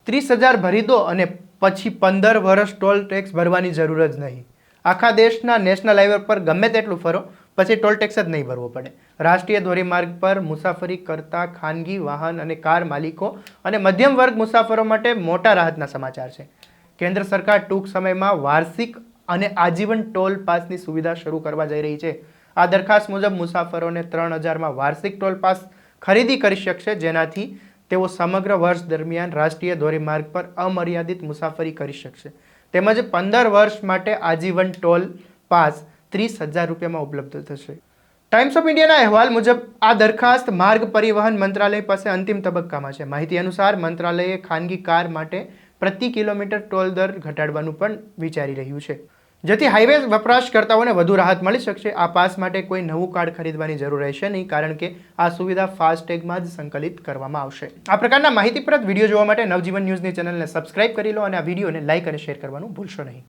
30,000 ભરી દો અને પછી 15 વર્ષ ટોલ ટેક્સ ભરવાની જરૂર જ નહીં. આખા દેશના નેશનલ હાઈવે પર ગમે તેટલું ફરો પછી ટોલ ટેક્સ જ નહીં ભરવો પડે. રાષ્ટ્રીય ધોરીમાર્ગ પર મુસાફરી કરતા ખાનગી વાહન અને કાર માલિકો અને મધ્યમ વર્ગ મુસાફરો માટે મોટા રાહતના સમાચાર છે. કેન્દ્ર સરકાર ટૂંક સમયમાં વાર્ષિક અને આજીવન ટોલ પાસની સુવિધા શરૂ કરવા જઈ રહી છે. આ દરખાસ્ત મુજબ મુસાફરોને 3,000માં વાર્ષિક ટોલ પાસ ખરીદી કરી શકશે, જેનાથી તેઓ સમગ્ર વર્ષ દરમિયાન રાષ્ટ્રીય ધોરીમાર્ગ પર અમર્યાદિત મુસાફરી કરી શકશે. તેમજ 15 વર્ષ માટે આજીવન ટોલ પાસ 30,000 રૂપિયામાં ઉપલબ્ધ થશે. ટાઈમ્સ ઓફ ઇન્ડિયાના અહેવાલ મુજબ આ દરખાસ્ત માર્ગ પરિવહન મંત્રાલય પાસે અંતિમ તબક્કામાં છે. માહિતી અનુસાર મંત્રાલયે ખાનગી કાર માટે પ્રતિ કિલોમીટર ટોલ દર ઘટાડવાનું પણ વિચારી રહ્યું છે, જેથી હાઈવે વપરાશકર્તાઓને વધુ રાહત મળી શકશે. આ પાસ માટે કોઈ નવું કાર્ડ ખરીદવાની જરૂર રહેશે નહીં, કારણ કે આ સુવિધા ફાસ્ટેગમાં જ સંકલિત કરવામાં આવશે. આ પ્રકારના માહિતીપ્રદ વિડીયો જોવા માટે નવજીવન ન્યૂઝની ચેનલને સબસ્ક્રાઇબ કરી લો અને આ વિડીયોને લાઇક અને શેર કરવાનું ભૂલશો નહીં.